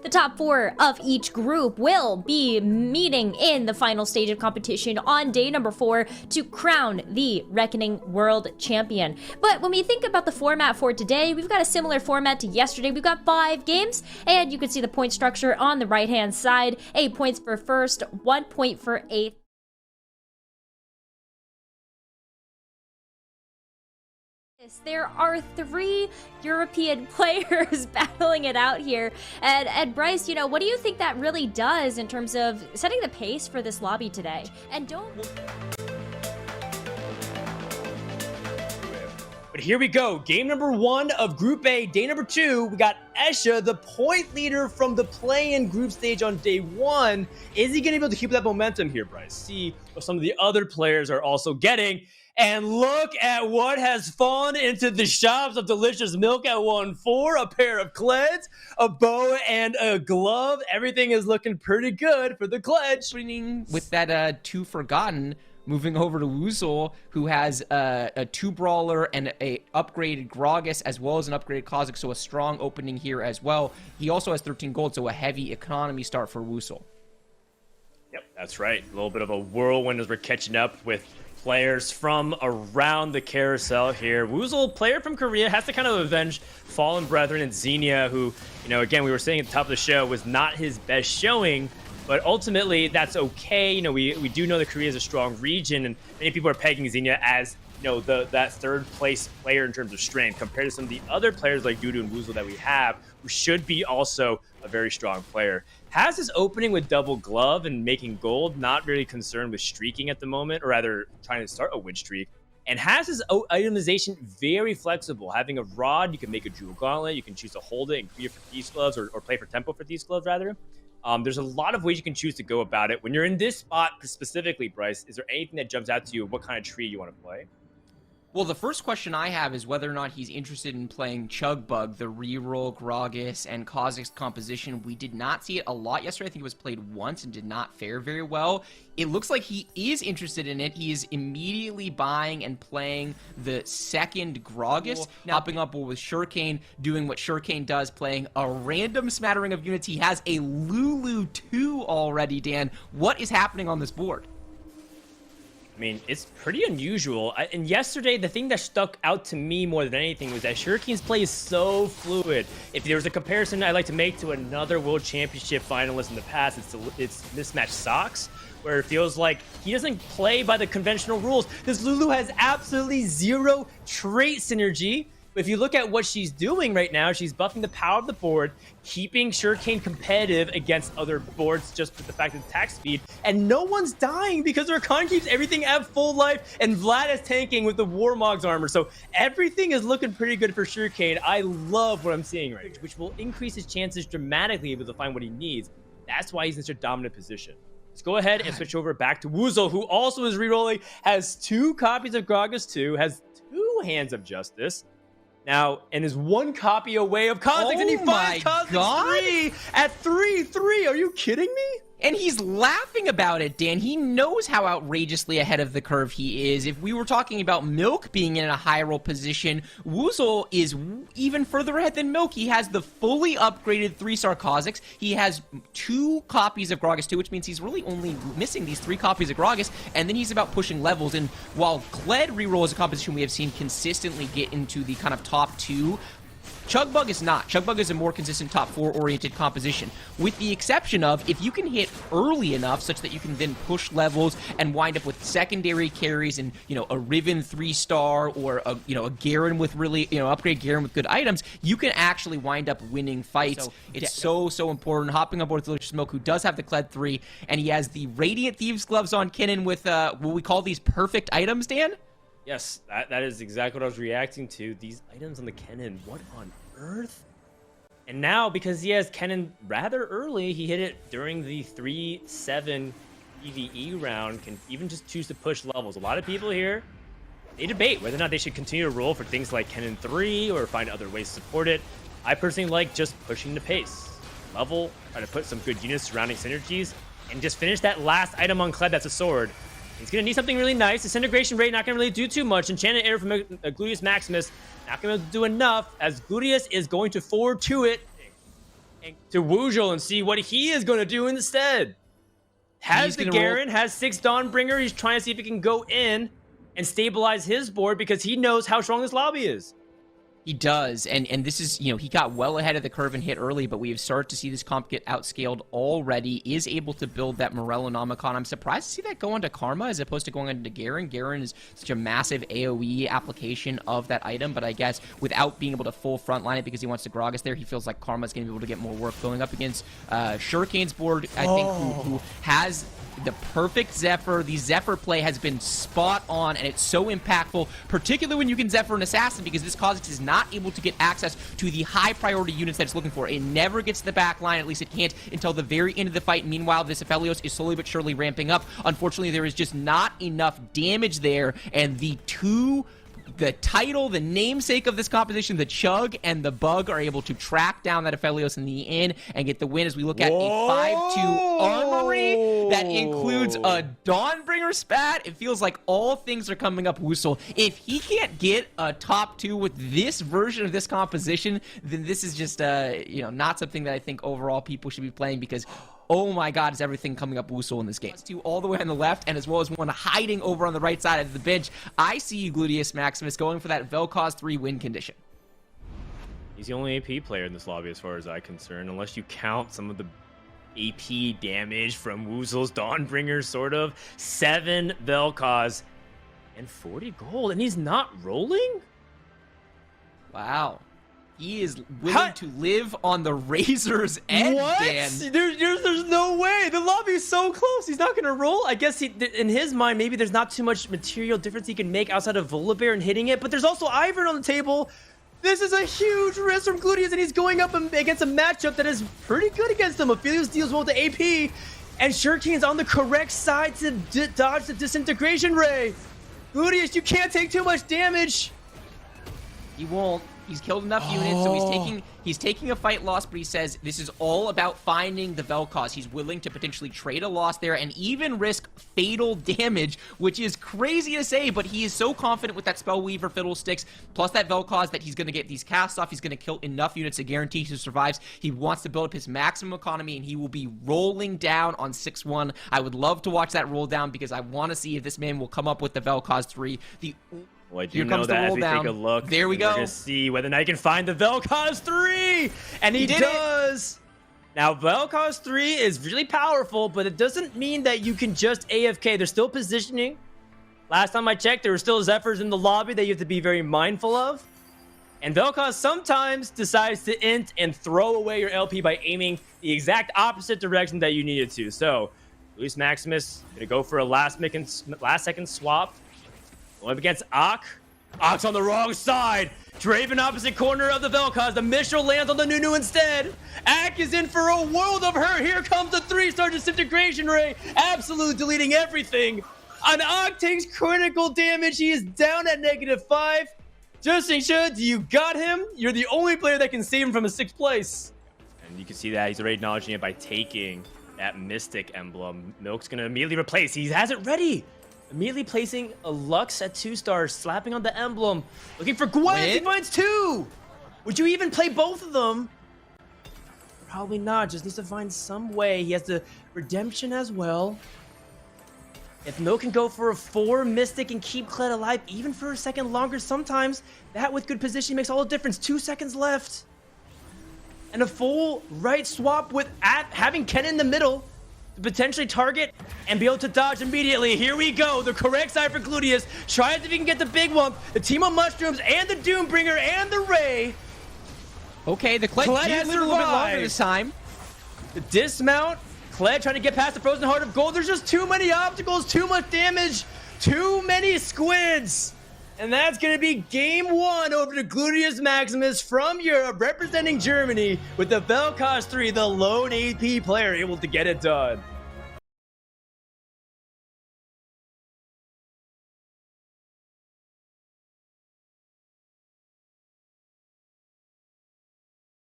The top 4 of each group will be meeting in the final stage of competition on day number 4 to crown the Reckoning World Champion. But when we think about the format for today, we've got a similar format to yesterday. We've got 5 games, and you can see the point structure on the right-hand side. 8 points for first, 1 point for eighth. There are 3 European players battling it out here. And Bryce, you know, what do you think that really does in terms of setting the pace for this lobby today? And But here we go. Game number 1 of Group A. Day number 2, we got Esha, the point leader from the play-in group stage on day 1. Is he going to be able to keep that momentum here, Bryce? See what some of the other players are also getting. And look at what has fallen into the shops of Delicious Milk at 1-4. A pair of Kleds, a bow, and a glove. Everything is looking pretty good for the Kleds. With that 2 Forgotten, moving over to Woozle, who has a 2 Brawler and a upgraded Gragas, as well as an upgraded Kha'Zix, so a strong opening here as well. He also has 13 gold, so a heavy economy start for Woozle. Yep, that's right. A little bit of a whirlwind as we're catching up with players from around the carousel here. Woozle, player from Korea, has to kind of avenge Fallen Brethren and Xenia, who, you know, again, we were saying at the top of the show, was not his best showing, but ultimately that's okay. You know, we do know that Korea is a strong region, and many people are pegging Xenia as, you know, that 3rd place player in terms of strength compared to some of the other players like Dudu and Woozle that we have, who should be also a very strong player. Has his opening with double glove and making gold, not really concerned with streaking at the moment, or rather trying to start a win streak. And has his itemization very flexible. Having a rod, you can make a jewel gauntlet, you can choose to hold it and clear for these gloves, or play for tempo for these gloves rather. There's a lot of ways you can choose to go about it. When you're in this spot specifically, Bryce, is there anything that jumps out to you? What kind of tree you want to play? Well, the first question I have is whether or not he's interested in playing Chugbug, the Reroll, Gragas, and Kha'Zix composition. We did not see it a lot yesterday. I think it was played once and did not fare very well. It looks like he is interested in it. He is immediately buying and playing the 2nd Gragas, hopping up with Shurikane, doing what Shurikane does, playing a random smattering of units. He has a Lulu 2 already, Dan. What is happening on this board? I mean, it's pretty unusual. And yesterday, the thing that stuck out to me more than anything was that Shurikane's play is so fluid. If there was a comparison I'd like to make to another World Championship finalist in the past, it's Mismatched Socks, where it feels like he doesn't play by the conventional rules. This Lulu has absolutely 0 trait synergy. If you look at what she's doing right now, she's buffing the power of the board, keeping Shurikane competitive against other boards just with the fact of attack speed, and no one's dying because Rakan keeps everything at full life, and Vlad is tanking with the Warmog's armor. So everything is looking pretty good for Shurikane. I love what I'm seeing right now, which will increase his chances dramatically able to find what he needs. That's why he's in such a dominant position. Let's go ahead and switch over back to Woozle, who also is rerolling, has 2 copies of Gragas 2, has 2 Hands of Justice, now, and is 1 copy away of Kha'Zix, and he finds Kha'Zix 3 at 3-3. Are you kidding me? And he's laughing about it, Dan. He knows how outrageously ahead of the curve he is. If we were talking about Milk being in a high roll position, Woozle is even further ahead than Milk. He has the fully upgraded 3-star Kha'Zix. He has 2 copies of Gragas 2, which means he's really only missing these 3 copies of Gragas, and then he's about pushing levels. And while Kled Reroll is a composition we have seen consistently get into the kind of top 2, Chugbug is not. Chugbug is a more consistent top 4 oriented composition, with the exception of if you can hit early enough such that you can then push levels and wind up with secondary carries and, you know, a Riven 3-star or a, you know, a Garen with really, you know, upgrade Garen with good items, you can actually wind up winning fights. So it's so important. Hopping on board with Delicious Milk, who does have the Kled 3, and he has the Radiant Thieves gloves on Kennen with what we call these perfect items, Dan? Yes, that is exactly what I was reacting to. These items on the Kennen, what on earth? And now, because he has Kennen rather early, he hit it during the 3-7 PvE round, can even just choose to push levels. A lot of people here, they debate whether or not they should continue to roll for things like Kennen 3 or find other ways to support it. I personally like just pushing the pace. Level, try to put some good units surrounding synergies, and just finish that last item on Kled that's a sword. He's going to need something really nice. Disintegration rate not going to really do too much. Enchanted Air from Gluteus Maximus not going to do enough, as Gluteus is going to forward to it. to Wuzhou and see what he is going to do instead. Has the Garen, has 6 Dawnbringer. He's trying to see if he can go in and stabilize his board because he knows how strong this lobby is. He does, and this is, you know, he got well ahead of the curve and hit early, but we have started to see this comp get outscaled already, is able to build that Morellonomicon. I'm surprised to see that go onto Karma as opposed to going onto Garen. Garen is such a massive AoE application of that item, but I guess without being able to full frontline it because he wants to Gragas there, he feels like Karma's going to be able to get more work going up against Shuriken's board, I think, who has the perfect Zephyr. The Zephyr play has been spot on, and it's so impactful, particularly when you can Zephyr an Assassin, because this Kha'Zix is not able to get access to the high priority units that it's looking for. It never gets to the back line, at least it can't until the very end of the fight. Meanwhile, this Aphelios is slowly but surely ramping up. Unfortunately, there is just not enough damage there, and the title, the namesake of this composition, the Chug and the Bug, are able to track down that Aphelios in the end and get the win as we look at a 5-2 armory that includes a Dawnbringer spat. It feels like all things are coming up Wusel. If he can't get a top 2 with this version of this composition, then this is just, you know, not something that I think overall people should be playing, because oh my god, is everything coming up Wusel in this game. 2 all the way on the left, and as well as one hiding over on the right side of the bench. I see Gluteus Maximus going for that Vel'Koz 3 win condition. He's the only AP player in this lobby as far as I'm concerned, unless you count some of the AP damage from Wuzel's Dawnbringer, sort of. 7 Vel'Koz and 40 gold, and he's not rolling? Wow. He is willing to live on the razor's edge, what? Dan. There's no way. The lobby is so close. He's not going to roll. I guess in his mind, maybe there's not too much material difference he can make outside of Volibear and hitting it, but there's also Ivern on the table. This is a huge risk from Gluteus, and he's going up against a matchup that is pretty good against him. Aphelios deals well with the AP, and Shuriken's on the correct side to dodge the Disintegration Ray. Gluteus, you can't take too much damage. He won't. He's killed enough units, so he's taking a fight loss, but he says this is all about finding the Vel'Koz. He's willing to potentially trade a loss there and even risk fatal damage, which is crazy to say, but he is so confident with that Spellweaver Fiddlesticks, plus that Vel'Koz, that he's going to get these casts off. He's going to kill enough units to guarantee he survives. He wants to build up his maximum economy, and he will be rolling down on 6-1. I would love to watch that roll down, because I want to see if this man will come up with the Vel'Koz 3. Well, I do know that as we take a look, there we go. We're going to see whether or not he can find the Vel'Koz 3, and he does. Now, Vel'Koz 3 is really powerful, but it doesn't mean that you can just AFK. There's still positioning. Last time I checked, there were still Zephyrs in the lobby that you have to be very mindful of. And Vel'Koz sometimes decides to int and throw away your LP by aiming the exact opposite direction that you needed to. So, Gluteus Maximus going to go for a last-second swap. Going up against Ak. Ak's on the wrong side. Draven opposite corner of the Vel'Koz. The Mistral lands on the Nunu instead. Ak is in for a world of hurt. Here comes the 3-star Disintegration Ray. Absolute deleting everything. And Ak takes critical damage. He is down at -5. Justin Shud, you got him. You're the only player that can save him from a 6th place. And you can see that he's already acknowledging it by taking that Mystic Emblem. Milk's going to immediately replace. He has it ready. Immediately placing a Lux at 2 stars, slapping on the emblem, looking for Gwen. He finds 2. Would you even play both of them? Probably not. Just needs to find some way. He has the redemption as well. If Milk can go for a 4 Mystic and keep Kled alive, even for a second longer, sometimes that with good position makes all the difference. 2 seconds left. And a full right swap with having Ken in the middle to potentially target and be able to dodge immediately. Here we go. The correct side for Gluteus. Try if he can get the big one. The team of Mushrooms and the Doombringer and the Ray. Okay, the Kled has lived a little bit longer this time. The dismount. Kled trying to get past the Frozen Heart of Gold. There's just too many obstacles, too much damage, too many squids. And that's going to be game 1 over to Gluteus Maximus from Europe, representing Germany with the Vel'Koz 3, the lone AP player able to get it done.